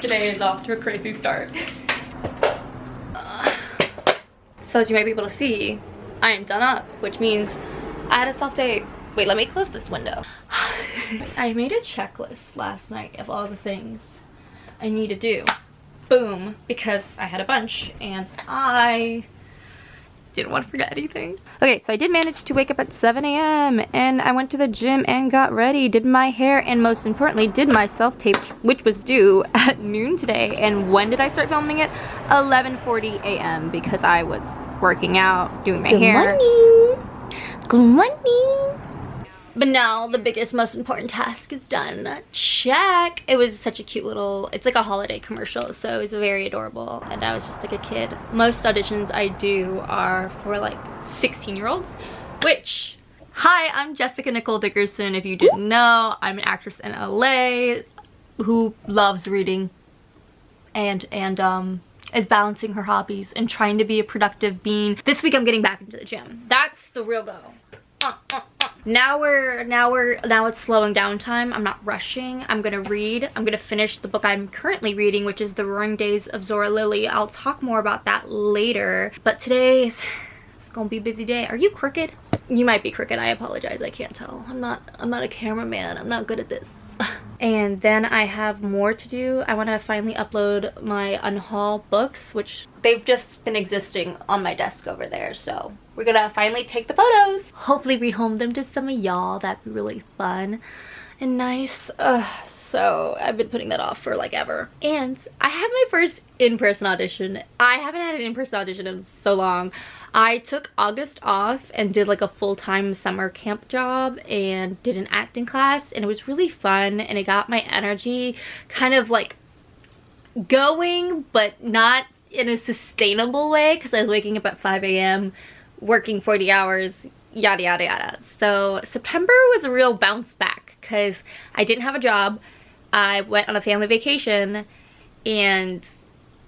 Today is off to a crazy start. So as you might be able to see, I am done up, which means I had a self-date. Wait, let me close this window. I made a checklist last night of all the things I need to do. Boom, because I had a bunch and I didn't want to forget anything. Okay, so I did manage to wake up at 7 a.m. and I went to the gym and got ready, did my hair, and most importantly, did my self-tape, which was due at noon today. And when did I start filming it? 11:40 a.m. because I was working out, doing my hair. Good morning. Good morning. But now the biggest, most important task is done. Check. It was such a cute little, it's like a holiday commercial, so it was very adorable, and I was just like a kid. Most auditions I do are for like 16-year-olds, which, hi, I'm Jessica Nicole Dickerson. If you didn't know, I'm an actress in LA who loves reading and is balancing her hobbies and trying to be a productive being. This week I'm getting back into the gym. That's the real goal. Now it's slowing down time. I'm not rushing. I'm gonna read. I'm gonna finish the book I'm currently reading, which is The Roaring Days of Zora Lily. I'll talk more about that later. But today it's gonna be a busy day. Are you crooked? You might be crooked. I apologize. I can't tell. I'm not a cameraman. I'm not good at this. And then I have more to do. I want to finally upload my unhaul books, which they've just been existing on my desk over there. So we're gonna finally take the photos. Hopefully rehome them to some of y'all. That'd be really fun and nice. So I've been putting that off for like ever. And I have my first in-person audition. I haven't had an in-person audition in so long. I took August off and did like a full-time summer camp job and did an acting class, and it was really fun, and it got my energy kind of like going, but not in a sustainable way because I was waking up at 5 a.m. working 40 hours, yada yada yada. So September was a real bounce back because I didn't have a job. I went on a family vacation, and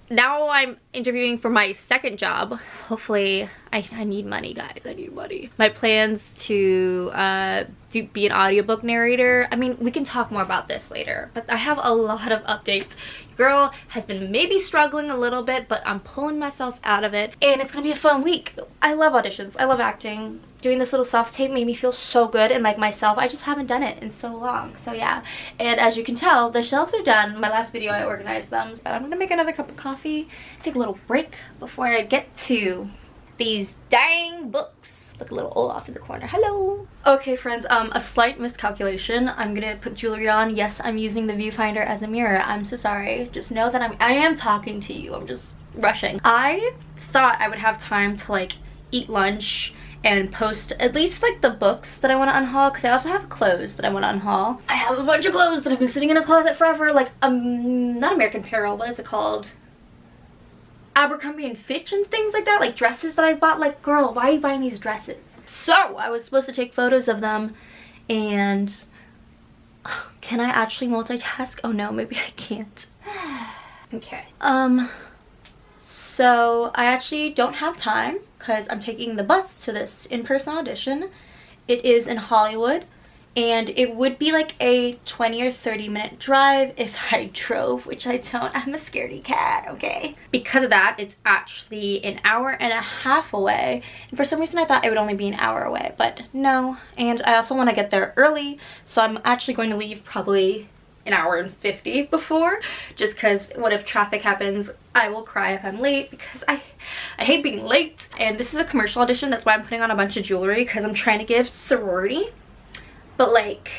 now I'm interviewing for my second job. Hopefully, I need money, guys. I need money. My plans to be an audiobook narrator. I mean, we can talk more about this later, but I have a lot of updates. Girl has been maybe struggling a little bit, but I'm pulling myself out of it, and it's gonna be a fun week. I love auditions. I love acting. Doing this little self-tape made me feel so good and like myself. I just haven't done it in so long. So yeah, and as you can tell, the shelves are done. My last video I organized them, but I'm gonna make another cup of coffee, take a little break before I get to these dang books. Look a little Olaf in the corner. Hello. Okay friends, a slight miscalculation. I'm gonna put jewelry on. Yes, I'm using the viewfinder as a mirror. I'm so sorry. Just know that I am talking to you. I'm just rushing. I thought I would have time to like eat lunch and post at least like the books that I want to unhaul, because I also have clothes that I want to unhaul. I have a bunch of clothes that have been sitting in a closet forever, like not American Apparel, what is it called? Abercrombie and Fitch and things like that, like dresses that I bought. Like, girl, why are you buying these dresses? So I was supposed to take photos of them, and can I actually multitask? Oh no, maybe I can't. Okay. So I actually don't have time because I'm taking the bus to this in-person audition. It is in Hollywood, and it would be like a 20 or 30 minute drive if I drove, which I don't. I'm a scaredy cat, okay? Because of that, it's actually an hour and a half away. And for some reason I thought it would only be an hour away, but no. And I also want to get there early, so I'm actually going to leave probably an hour and 50 before, just because what if traffic happens? I will cry if I'm late because I hate being late. And this is a commercial audition, that's why I'm putting on a bunch of jewelry, because I'm trying to give sorority, but like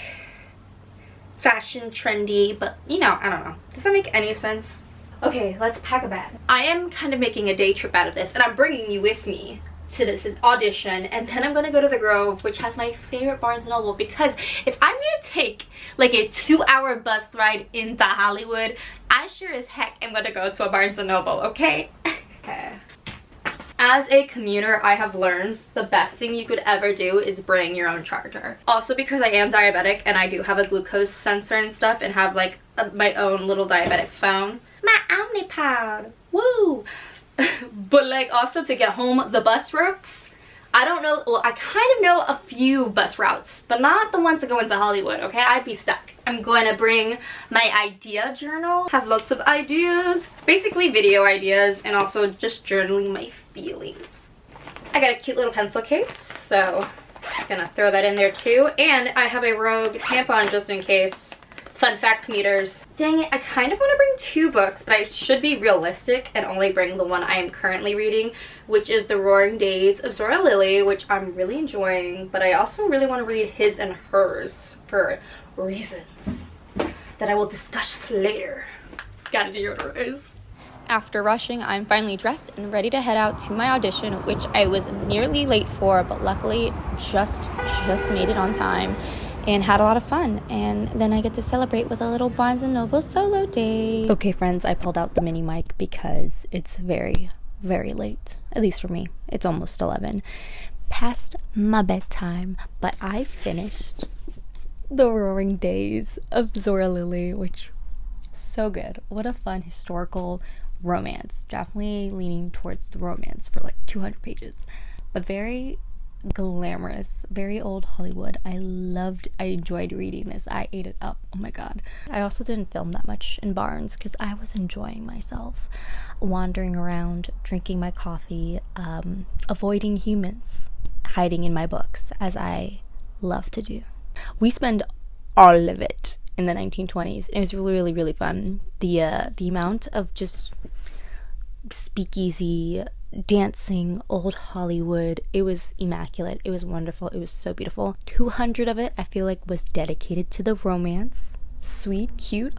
fashion trendy, but you know, I don't know. Does that make any sense? Okay, let's pack a bag. I am kind of making a day trip out of this, and I'm bringing you with me to this audition, and then I'm gonna go to the Grove, which has my favorite Barnes & Noble, because if I'm gonna take like a 2-hour bus ride into Hollywood, I sure as heck am gonna go to a Barnes & Noble, okay? Okay. As a commuter, I have learned the best thing you could ever do is bring your own charger. Also, because I am diabetic and I do have a glucose sensor and stuff, and have like my own little diabetic phone. My Omnipod, woo! But like also to get home, the bus routes, I don't know, well I kind of know a few bus routes, but not the ones that go into Hollywood, okay? I'd be stuck. I'm going to bring my idea journal. Have lots of ideas. Basically video ideas and also just journaling my feelings. I got a cute little pencil case, so I'm gonna throw that in there too. And I have a Rogue tampon just in case. Fun fact meters. Dang it, I kind of want to bring 2 books, but I should be realistic and only bring the one I am currently reading, which is The Roaring Days of Zora Lily, which I'm really enjoying, but I also really want to read His and Hers for reasons that I will discuss later. Gotta do your orders. After rushing, I'm finally dressed and ready to head out to my audition, which I was nearly late for, but luckily just made it on time and had a lot of fun. And then I get to celebrate with a little Barnes & Noble solo day. Okay, friends, I pulled out the mini mic because it's very, very late. At least for me. It's almost 11. Past my bedtime, but I finished The Roaring Days of Zora Lily, which so good. What a fun historical romance. Definitely leaning towards the romance for like 200 pages, but very glamorous, very old Hollywood. I enjoyed reading this. I ate it up. Oh my god. I also didn't film that much in Barnes because I was enjoying myself, wandering around, drinking my coffee, avoiding humans, hiding in my books, as I love to do. We spend all of it in the 1920s. It was really, really fun. The amount of just speakeasy, dancing, old Hollywood, it was immaculate. It was wonderful. It was so beautiful. 200 of it, I feel like, was dedicated to the romance. Sweet, cute,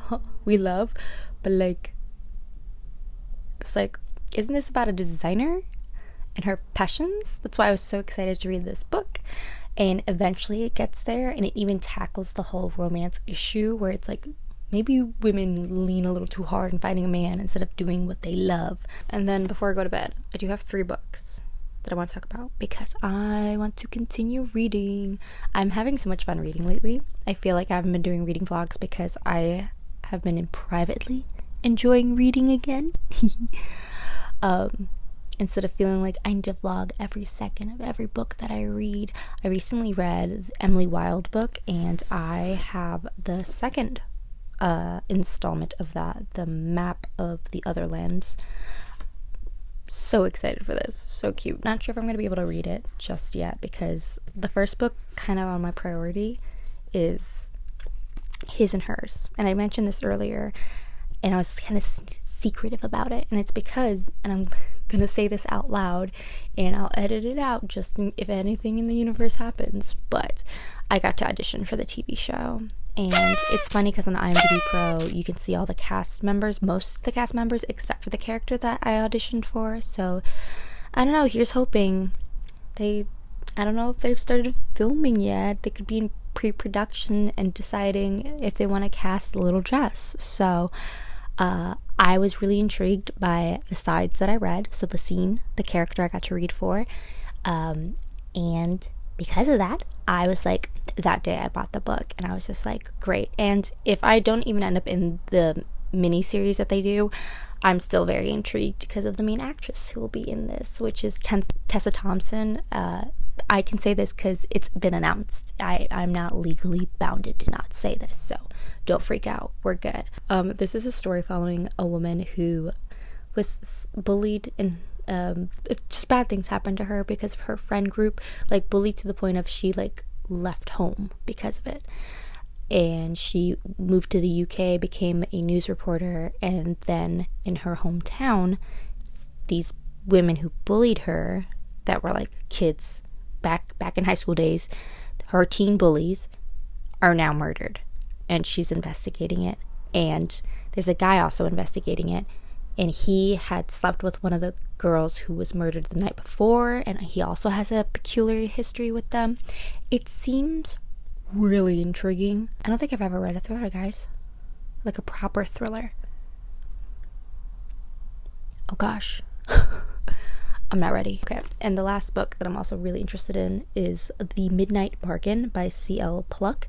we love. But like, it's like, isn't this about a designer and her passions? That's why I was so excited to read this book. And eventually it gets there, and it even tackles the whole romance issue where it's like, maybe women lean a little too hard in finding a man instead of doing what they love. And then before I go to bed, I do have 3 books that I want to talk about because I want to continue reading. I'm having so much fun reading lately. I feel like I haven't been doing reading vlogs because I have been privately enjoying reading again. Instead of feeling like I need to vlog every second of every book that I read. I recently read Emily Wilde book, and I have the second installment of that, The Map of the Other Lands. So excited for this. So cute. Not sure if I'm going to be able to read it just yet because the first book kind of on my priority is His and Hers. And I mentioned this earlier, and I was kind of secretive about it, and it's because, and I'm gonna say this out loud and I'll edit it out just if anything in the universe happens, but I got to audition for the TV show. And it's funny because on IMDb Pro you can see all the cast members, most of the cast members except for the character that I auditioned for. So I don't know, here's hoping. I don't know if they've started filming yet. They could be in pre-production and deciding if they want to cast Little Jess. So I was really intrigued by the sides that I read, so the scene, the character I got to read for, and because of that, I was like, that day I bought the book, and I was just like, great. And if I don't even end up in the mini-series that they do, I'm still very intrigued because of the main actress who will be in this, which is Tessa Thompson. I can say this because it's been announced. I'm not legally bounded to not say this, so don't freak out. We're good. This is a story following a woman who was bullied, and just bad things happened to her because of her friend group, like bullied to the point of she like left home because of it. And she moved to the UK, became a news reporter, and then in her hometown, these women who bullied her, that were like kids back in high school days, her teen bullies, are now murdered, and she's investigating it. And there's a guy also investigating it, and he had slept with one of the girls who was murdered the night before, and he also has a peculiar history with them. It seems really intriguing. I don't think I've ever read a thriller, guys. Like a proper thriller. Oh gosh. I'm not ready. Okay, and the last book that I'm also really interested in is The Midnight Bargain by C.L. Pluck.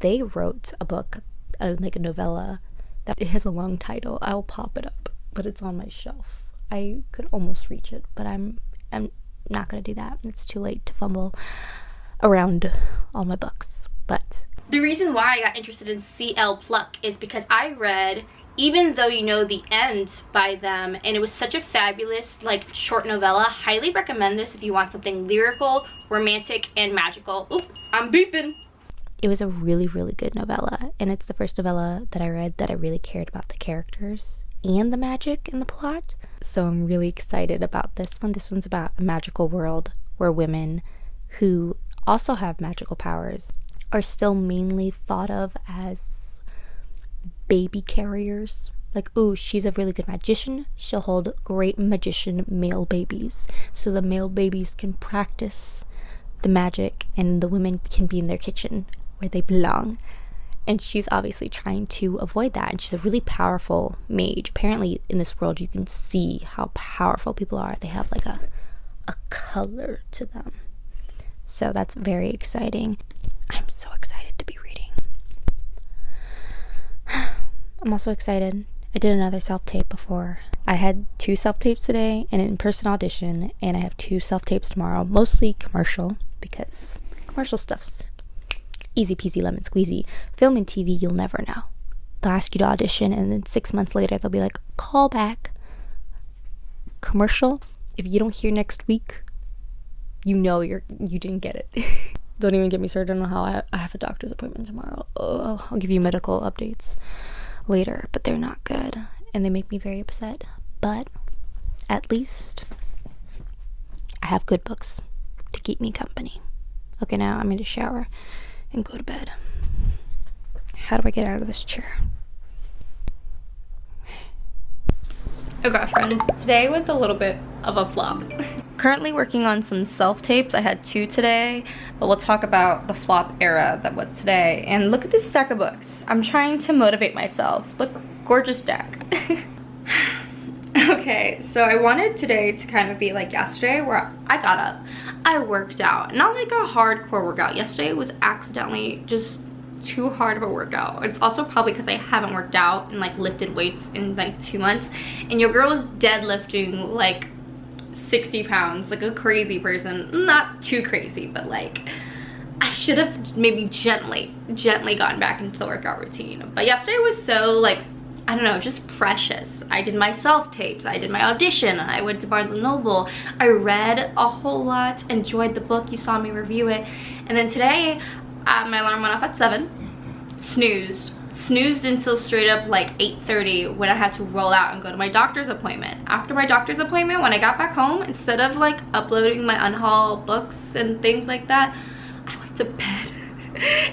They wrote a book, like a novella, that it has a long title. I'll pop it up, but it's on my shelf. I could almost reach it, but I'm not gonna do that. It's too late to fumble around all my books. But The reason why I got interested in CL Pluck is because I read Even Though You Know the End by them, and it was such a fabulous like short novella. Highly recommend this if you want something lyrical, romantic, and magical. Oop, I'm beeping. It was a really, really good novella, and it's the first novella that I read that I really cared about the characters and the magic and the plot. So I'm really excited about this one. This one's about a magical world where women who also have magical powers are still mainly thought of as baby carriers. Like, ooh, she's a really good magician. She'll hold great magician male babies. So the male babies can practice the magic and the women can be in their kitchen where they belong. And she's obviously trying to avoid that. And she's a really powerful mage. Apparently in this world you can see how powerful people are. They have like a color to them. So that's very exciting. I'm so excited to be reading. I'm also excited. I did another self-tape before. I had 2 self-tapes today and an in-person audition, and I have 2 self-tapes tomorrow, mostly commercial, because commercial stuff's easy peasy lemon squeezy. Film and TV, you'll never know. They'll ask you to audition, and then 6 months later, they'll be like, call back. Commercial, if you don't hear next week, you know you didn't get it. Don't even get me started on how I have a doctor's appointment tomorrow. Oh, I'll give you medical updates later, but they're not good, and they make me very upset. But at least I have good books to keep me company. Okay, now I'm going to shower and go to bed. How do I get out of this chair? Oh gosh, friends, today was a little bit of a flop. Currently working on some self-tapes. I had 2 today, but we'll talk about the flop era that was today. And look at this stack of books. I'm trying to motivate myself. Look, gorgeous stack. Okay, so I wanted today to kind of be like yesterday, where I got up, I worked out. Not like a hardcore workout. Yesterday was accidentally just too hard of a workout. It's also probably because I haven't worked out and like lifted weights in like 2 months, and your girl is deadlifting like 60 pounds like a crazy person. Not too crazy, but like I should have maybe gently gotten back into the workout routine. But yesterday was so like, I don't know, just precious. I did my self-tapes, I did my audition, I went to Barnes & Noble, I read a whole lot, enjoyed the book, you saw me review it, and then today my alarm went off at 7, snoozed until straight up like 8:30 when I had to roll out and go to my doctor's appointment. After my doctor's appointment, when I got back home, instead of like uploading my unhaul books and things like that, I went to bed.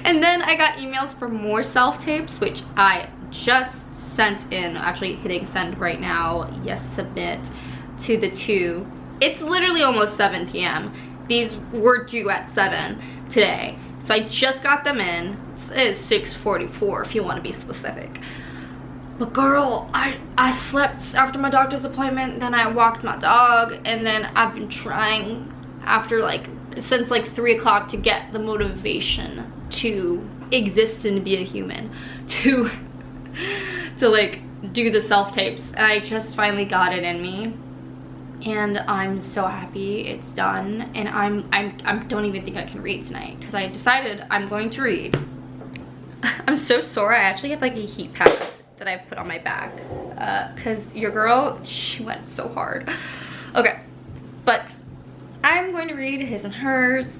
And then I got emails for more self-tapes, which I just sent in, actually hitting send right now. Yes, submit to the 2. It's literally almost 7 p.m. These were due at 7 today. So I just got them in. It's 6:44 if you want to be specific. But girl, I slept after my doctor's appointment, then I walked my dog, and then I've been trying since like 3 o'clock to get the motivation to exist and be a human, to like do the self-tapes, and I just finally got it in me. And I'm so happy it's done, and I don't even think I can read tonight because I decided I'm going to read. I'm so sore. I actually have like a heat pack that I put on my back because your girl, she went so hard. Okay, but I'm going to read His and Hers.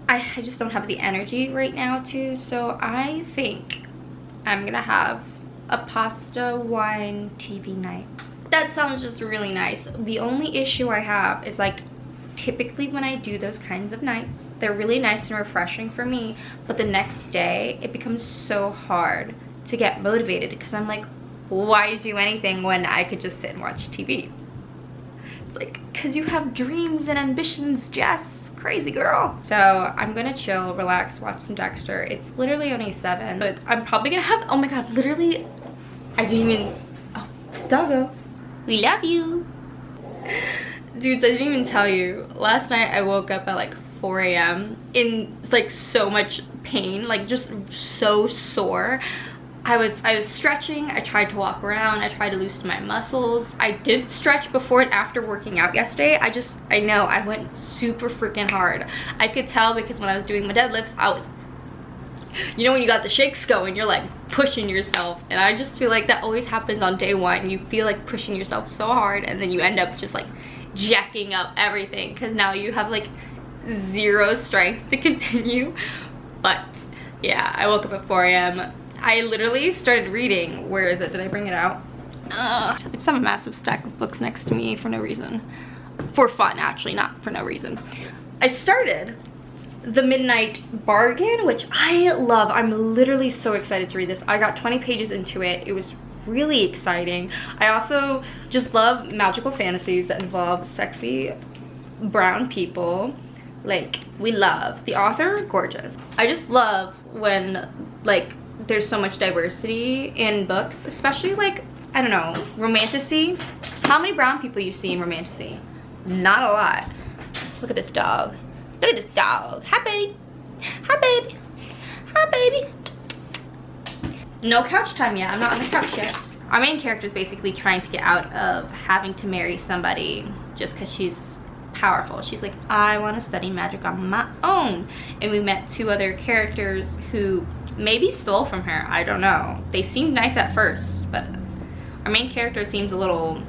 I just don't have the energy right now to, so I think I'm gonna have a pasta wine TV night. That sounds just really nice. The only issue I have is like, typically when I do those kinds of nights, they're really nice and refreshing for me, but the next day it becomes so hard to get motivated because I'm like, why do anything when I could just sit and watch TV? It's like, because you have dreams and ambitions, Jess. Crazy girl. So I'm gonna chill, relax, watch some Dexter. It's literally only 7, but I'm probably gonna have, oh my god, literally, I didn't even, oh, doggo. We love you. Dudes, I didn't even tell you. Last night I woke up at like 4 a.m. in like so much pain, like just so sore. I was stretching, I tried to walk around, I tried to loosen my muscles. I did stretch before and after working out yesterday. I know, I went super freaking hard. I could tell because when I was doing my deadlifts, I was You know when you got the shakes going, you're like pushing yourself, and I just feel like that always happens on day one. You feel like pushing yourself so hard, and then you end up just like jacking up everything because now you have like zero strength to continue. But yeah, I woke up at 4 a.m. I literally started reading. Where is it? Did I bring it out? I just have a massive stack of books next to me for no reason. For fun, actually, not for no reason. I started The Midnight Bargain, which I love. I'm literally so excited to read this. I got 20 pages into it. It was really exciting. I also just love magical fantasies that involve sexy brown people. Like, we love. The author, gorgeous. I just love when, like, there's so much diversity in books, especially, like, I don't know, romantasy. How many brown people you see in romantasy? Not a lot. Look at this dog. Look at this dog. Hi, baby. Hi, baby. Hi, baby. No couch time yet. I'm not on the couch yet. Our main character is basically trying to get out of having to marry somebody just because she's powerful. She's like, I want to study magic on my own. And we met 2 other characters who maybe stole from her. I don't know. They seemed nice at first, but our main character seems a little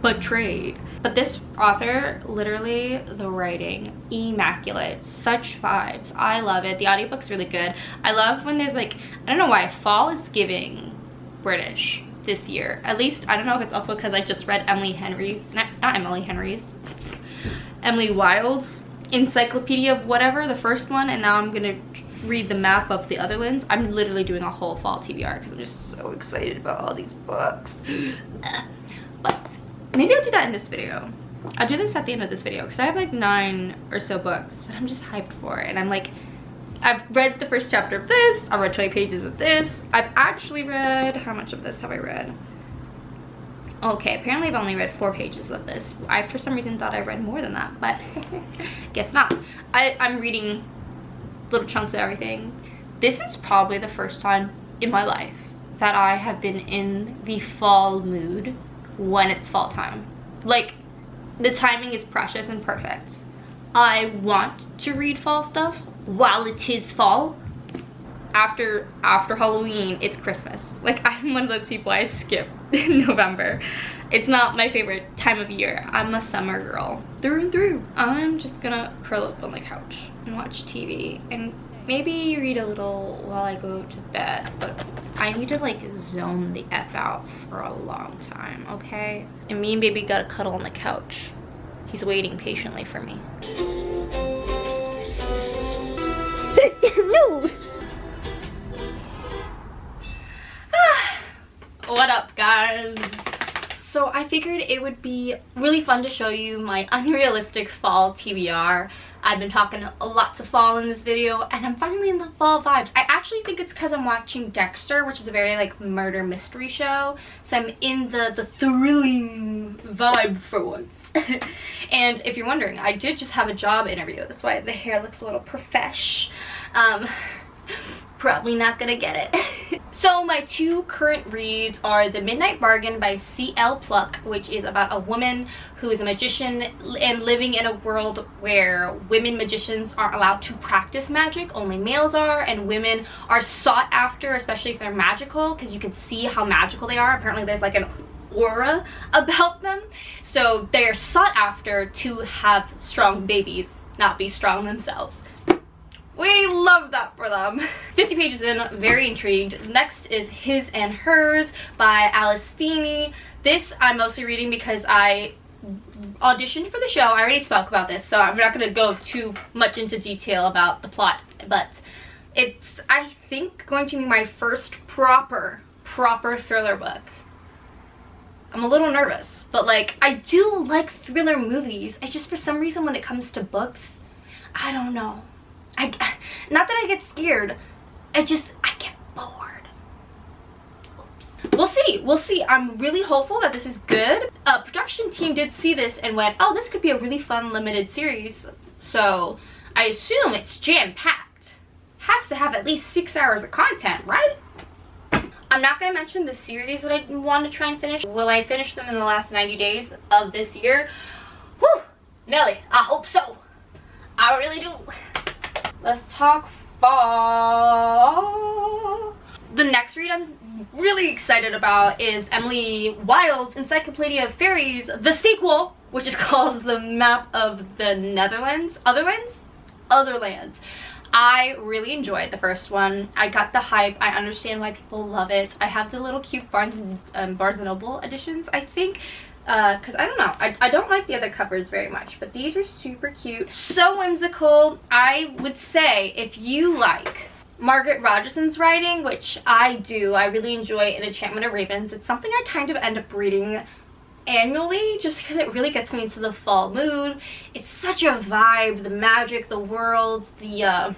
betrayed. But this author, literally, the writing, immaculate. Such vibes. I love it. The audiobook's really good. I love when there's like, I don't know why, fall is giving British this year. At least, I don't know if it's also because I just read Emily Henry's, not Emily Henry's, Emily Wilde's Encyclopedia of whatever, the first one, and now I'm gonna read the map of the other ones. I'm literally doing a whole fall TBR because I'm just so excited about all these books. But maybe I'll do that in this video. I'll do this at the end of this video because I have like 9 or so books and I'm just hyped for it. And I'm like, I've read the first chapter of this, I've read 20 pages of this. I've actually read, how much of this have I read? Okay, apparently I've only read 4 pages of this. I for some reason thought I read more than that, but guess not. I'm reading little chunks of everything. This is probably the first time in my life that I have been in the fall mood when it's fall time. Like, the timing is precious and perfect. I want to read fall stuff while it is fall. After Halloween, it's Christmas. Like, I'm one of those people, I skip November. It's not my favorite time of year. I'm a summer girl through and through. I'm just gonna curl up on the couch and watch TV and maybe read a little while I go to bed, but I need to like zone the F out for a long time, okay? And me and baby gotta cuddle on the couch. He's waiting patiently for me. No! What up, guys? So I figured it would be really fun to show you my unrealistic fall TBR. I've been talking lots of fall in this video and I'm finally in the fall vibes. I actually think it's because I'm watching Dexter, which is a very like murder mystery show. So I'm in the thrilling vibe for once. And if you're wondering, I did just have a job interview. That's why the hair looks a little profesh. Probably not gonna get it. So my 2 current reads are The Midnight Bargain by C.L. Pluck, which is about a woman who is a magician and living in a world where women magicians aren't allowed to practice magic, only males are, and women are sought after, especially if they're magical, because you can see how magical they are. Apparently there's like an aura about them, so they're sought after to have strong babies, not be strong themselves. We love that for them. 50 pages in, very intrigued. Next is His and Hers by Alice Feeney. This I'm mostly reading because I auditioned for the show. I already spoke about this, so I'm not going to go too much into detail about the plot, but it's, I think, going to be my first proper thriller book. I'm a little nervous, but like, I do like thriller movies. It's just for some reason when it comes to books, I don't know. Not that I get scared, I get bored. Oops. We'll see. I'm really hopeful that this is good. Production team did see this and went, oh, this could be a really fun limited series. So I assume it's jam-packed. Has to have at least 6 hours of content, right? I'm not going to mention the series that I want to try and finish. Will I finish them in the last 90 days of this year? Whew, Nelly, I hope so. I really do. Let's talk fall. The next read I'm really excited about is Emily Wilde's Encyclopedia of Fairies, the sequel, which is called The Map of the Netherlands. Otherlands. I really enjoyed the first one. I got the hype. I understand why people love it. I have the little cute Barnes and Noble editions, I think. Because I don't know, I don't like the other covers very much, but these are super cute. So whimsical. I would say if you like Margaret Rogerson's writing, which I do, I really enjoy In Enchantment of Ravens. It's something I kind of end up reading annually just because it really gets me into the fall mood. It's such a vibe, the magic, the world, the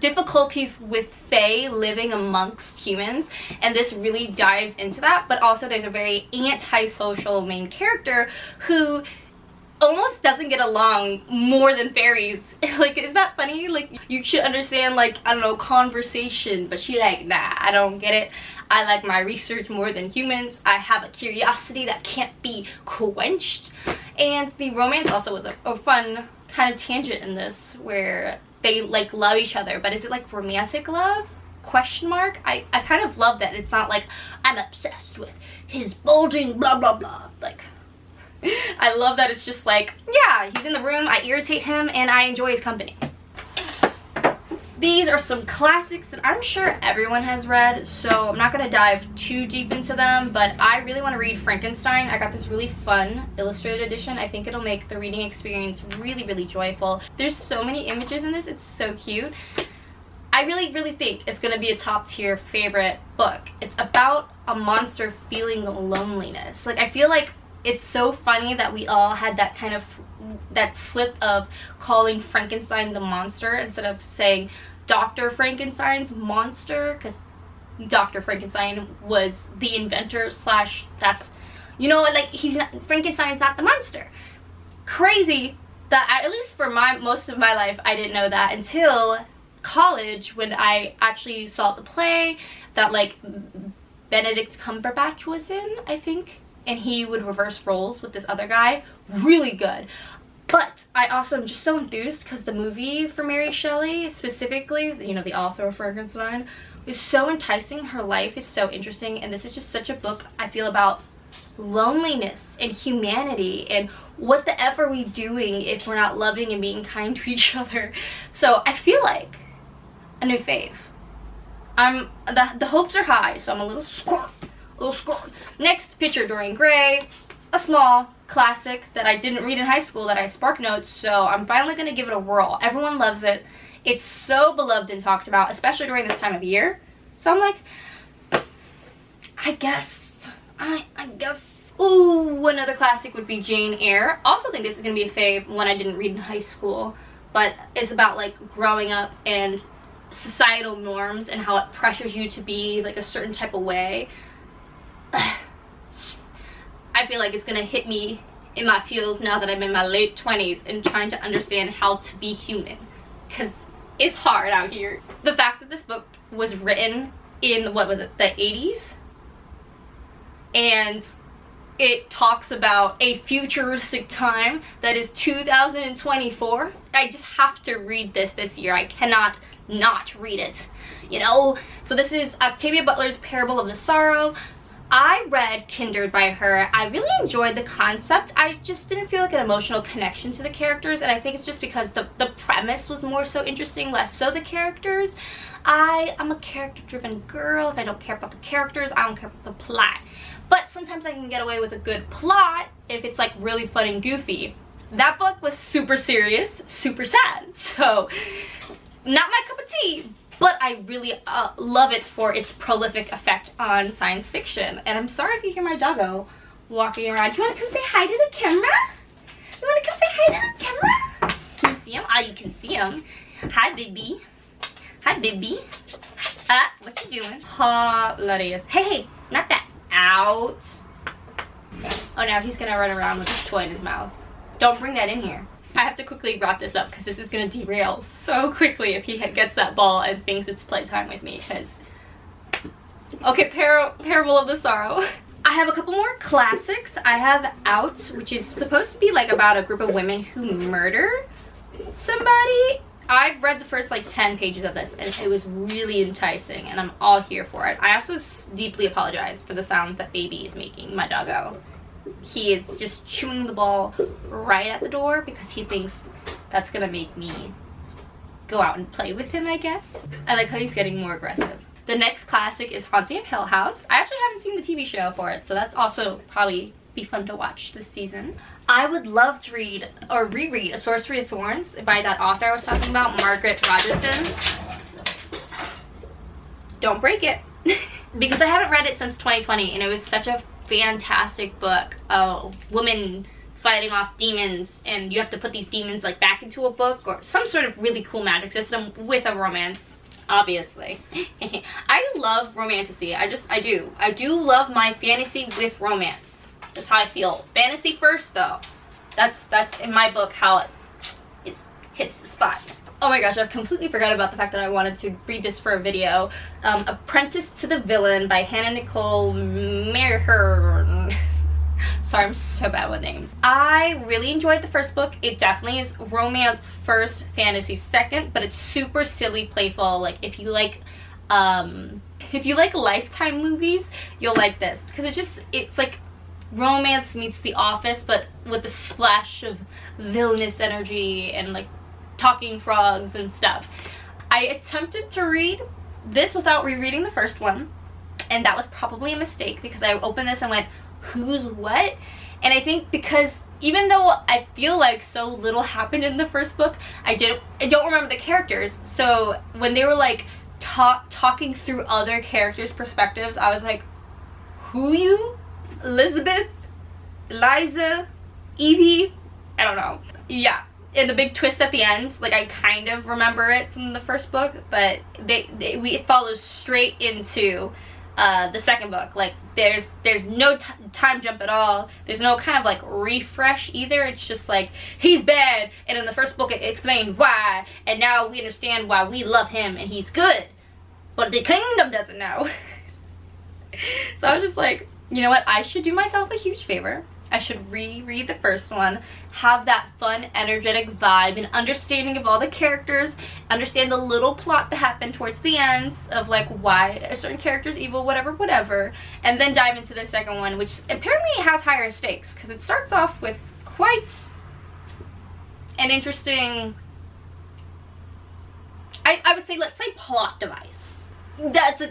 difficulties with fae living amongst humans, and this really dives into that. But also there's a very antisocial main character who almost doesn't get along more than fairies. Like, is that funny? Like, you should understand, like, I don't know, conversation, but she like, nah, I don't get it. I like my research more than humans. I have a curiosity that can't be quenched. And the romance also was a fun kind of tangent in this, where they like love each other, but is it like romantic love? Question mark. I kind of love that it's not like I'm obsessed with his bulging blah blah blah. Like, I love that it's just like, yeah, he's in the room, I irritate him, and I enjoy his company. These are some classics that I'm sure everyone has read, so I'm not going to dive too deep into them, but I really want to read Frankenstein. I got this really fun illustrated edition. I think it'll make the reading experience really, really joyful. There's so many images in this. It's so cute. I really, really think it's going to be a top tier favorite book. It's about a monster feeling loneliness. Like, I feel like it's so funny that we all had that kind of, that slip of calling Frankenstein the monster instead of saying Dr. Frankenstein's monster, because Dr. Frankenstein was the inventor slash, that's, you know, like, he's not, Frankenstein's not the monster. Crazy that, at least for most of my life, I didn't know that until college, when I actually saw the play that, like, Benedict Cumberbatch was in, I think, and he would reverse roles with this other guy. Really good. But I also am just so enthused because the movie for Mary Shelley, specifically, you know, the author of Frankenstein, is so enticing. Her life is so interesting, and this is just such a book, I feel, about loneliness and humanity and what the F are we doing if we're not loving and being kind to each other. So I feel like a new fave. The hopes are high, so I'm a little squirt. Next, Picture Dorian Gray, a small classic that I didn't read in high school that I spark notes, so I'm finally gonna give it a whirl. Everyone loves it. It's so beloved and talked about, especially during this time of year. So I'm like, I guess. Ooh, another classic would be Jane Eyre. Also think this is gonna be a fave, one I didn't read in high school, but it's about like growing up and societal norms and how it pressures you to be like a certain type of way. I feel like it's gonna hit me in my feels now that I'm in my late 20s and trying to understand how to be human, because it's hard out here. The fact that this book was written in, what was it, the 80s, and it talks about a futuristic time that is 2024. I just have to read this year. I cannot not read it, you know? So this is Octavia Butler's Parable of the Sorrow. I read Kindred by her. I really enjoyed the concept. I just didn't feel like an emotional connection to the characters, and I think it's just because the premise was more so interesting, less so the characters. I'm a character-driven girl. If I don't care about the characters, I don't care about the plot. But sometimes I can get away with a good plot if it's like really fun and goofy. That book was super serious, super sad, so not my cup of tea. But I really love it for its prolific effect on science fiction. And I'm sorry if you hear my doggo walking around. Do you want to come say hi to the camera? You want to come say hi to the camera? Can you see him? Oh, you can see him. Hi, baby. Hi, baby. What you doing? Hilarious. Hey, not that. Out. Oh, now he's going to run around with his toy in his mouth. Don't bring that in here. I have to quickly wrap this up because this is going to derail so quickly if he gets that ball and thinks it's playtime with me. Because, okay, Parable of the Sorrow. I have a couple more classics. I have Out, which is supposed to be like about a group of women who murder somebody. I've read the first like 10 pages of this and it was really enticing and I'm all here for it. I also deeply apologize for the sounds that baby is making, my doggo. He is just chewing the ball right at the door because he thinks that's gonna make me go out and play with him, I guess. I like how he's getting more aggressive. The next classic is Haunting of Hill House. I actually haven't seen the TV show for it, so that's also probably be fun to watch this season. I would love to read or reread A Sorcery of Thorns by that author I was talking about, Margaret Rogerson. Don't break it. Because I haven't read it since 2020 and it was such a fantastic book. A woman fighting off demons and you have to put these demons like back into a book or some sort of really cool magic system with a romance, obviously. I love romantasy. I do love my fantasy with romance. That's how I feel. Fantasy first though. That's in my book how it hits the spot. Oh my gosh, I've completely forgot about the fact that I wanted to read this for a video. Apprentice to the Villain by Hannah Nicole Meher. Sorry, I'm so bad with names. I really enjoyed the first book. It definitely is romance first, fantasy second, but it's super silly, playful. Like if you like Lifetime movies, you'll like this because it's like romance meets The Office, but with a splash of villainous energy and like talking frogs and stuff. I attempted to read this without rereading the first one, and that was probably a mistake because I opened this and went, who's what? And I think because even though I feel like so little happened in the first book, I don't remember the characters. So when they were like talking through other characters' perspectives, I was like, who you? Elizabeth? Eliza? Evie? I don't know. Yeah. And the big twist at the end, like I kind of remember it from the first book, but it follows straight into the second book. Like there's no time jump at all. There's no kind of like refresh either. It's just like he's bad, and in the first book it explained why, and now we understand why we love him and he's good, but the kingdom doesn't know. So I was just like, you know what, I should do myself a huge favor. I should reread the first one, have that fun, energetic vibe and understanding of all the characters, understand the little plot that happened towards the ends of like why a certain character's evil, whatever, and then dive into the second one, which apparently has higher stakes because it starts off with quite an interesting, I would say, let's say, plot device. That's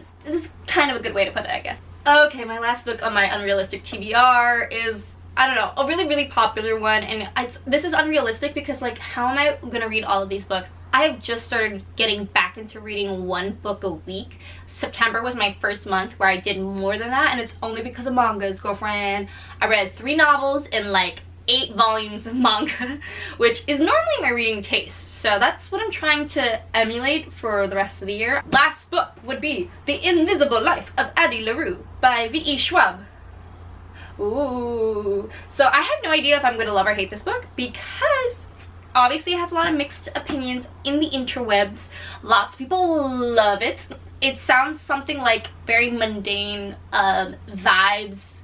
kind of a good way to put it, I guess. Okay, my last book on my unrealistic TBR is, I don't know, a really popular one, and this is unrealistic because like how am I gonna read all of these books? I have just started getting back into reading one book a week. September was my first month where I did more than that, and it's only because of mangas, girlfriend. I read 3 novels and like 8 volumes of manga, which is normally my reading taste. So that's what I'm trying to emulate for the rest of the year. Last book would be The Invisible Life of Addie LaRue by V.E. Schwab. Ooh. So I have no idea if I'm going to love or hate this book because obviously it has a lot of mixed opinions in the interwebs. Lots of people love it. It sounds something like very mundane vibes.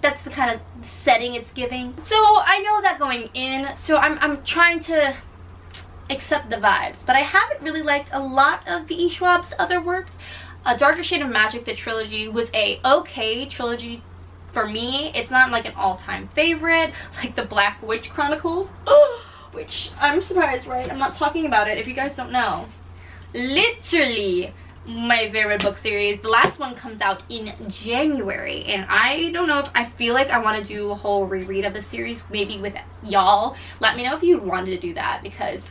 That's the kind of setting it's giving. So I know that going in, so I'm trying to accept the vibes, but I haven't really liked a lot of V.E. Schwab's other works. A Darker Shade of Magic, the trilogy, was a okay trilogy for me. It's not like an all-time favorite, like the Black Witch Chronicles, which I'm surprised, right? I'm not talking about it if you guys don't know. Literally my favorite book series. The last one comes out in January, and I don't know if I feel like I want to do a whole reread of the series, maybe with y'all. Let me know if you wanted to do that, because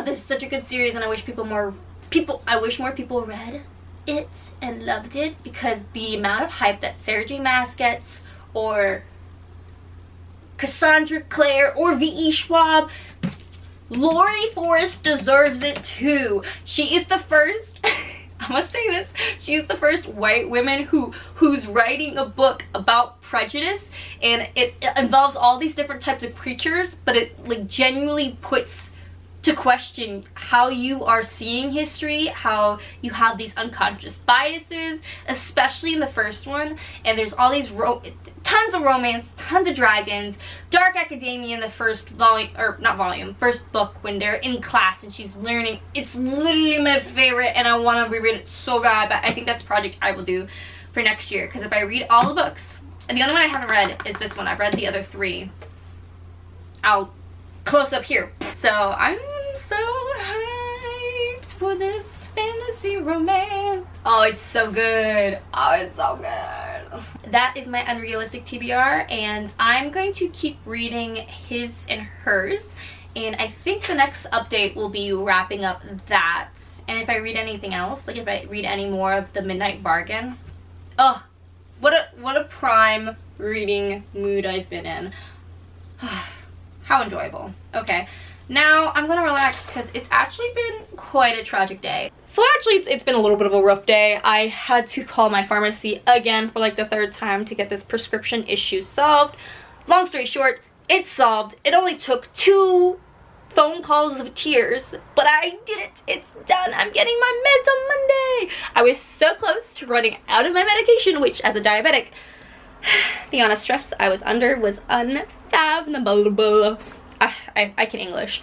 this is such a good series, and I wish more people read it and loved it, because the amount of hype that Sarah J Maas gets, or Cassandra Clare, or V.E. Schwab, Lori Forrest deserves it too. She is the first I must say this, she's the first white woman who's writing a book about prejudice, and it involves all these different types of creatures, but it like genuinely puts to question how you are seeing history, how you have these unconscious biases, especially in the first one. And there's all these tons of romance, tons of dragons, dark academia in the first first book when they're in class and she's learning. It's literally my favorite and I want to reread it so bad, but I think that's a project I will do for next year, because if I read all the books, and the only one I haven't read is this one. I've read the other 3. I'll close up here. So I'm so hyped for this fantasy romance. Oh, it's so good. Oh, it's so good. That is my unrealistic TBR, and I'm going to keep reading his and hers, and I think the next update will be wrapping up that. And if I read anything else, like if I read any more of the Midnight Bargain, oh, what a prime reading mood I've been in. How enjoyable. Okay, now I'm gonna relax because it's actually been quite a tragic day. So actually it's been a little bit of a rough day. I had to call my pharmacy again for like the 3rd time to get this prescription issue solved. Long story short, it's solved. It only took 2 phone calls of tears, but I did it. It's done. I'm getting my meds on Monday. I was so close to running out of my medication, which as a diabetic, the amount of stress I was under was unfathomable. I can English.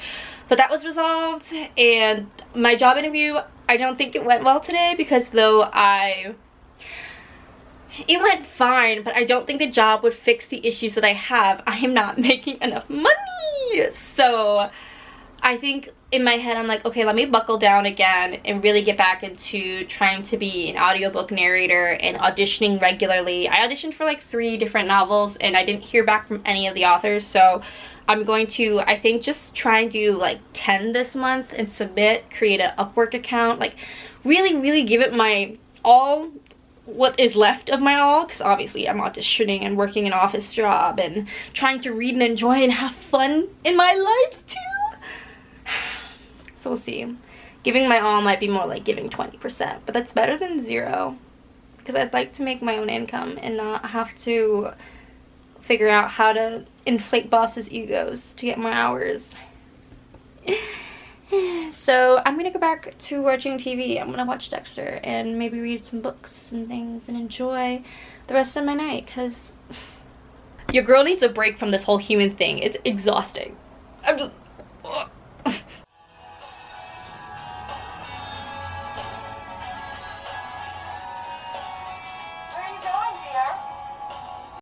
But that was resolved, and my job interview, I don't think it went well today, because though it went fine, but I don't think the job would fix the issues that I have. I am not making enough money. So I think in my head I'm like, okay, let me buckle down again and really get back into trying to be an audiobook narrator and auditioning regularly. I auditioned for like 3 different novels and I didn't hear back from any of the authors, so I'm going to, I think, just try and do like 10 this month and submit, create an Upwork account, like really give it my all, what is left of my all, because obviously I'm auditioning and working an office job and trying to read and enjoy and have fun in my life too. So we'll see. Giving my all might be more like giving 20%, but that's better than 0, because I'd like to make my own income and not have to figure out how to inflate bosses' egos to get more hours. So I'm gonna go back to watching TV. I'm gonna watch Dexter and maybe read some books and things and enjoy the rest of my night, because your girl needs a break from this whole human thing. It's exhausting.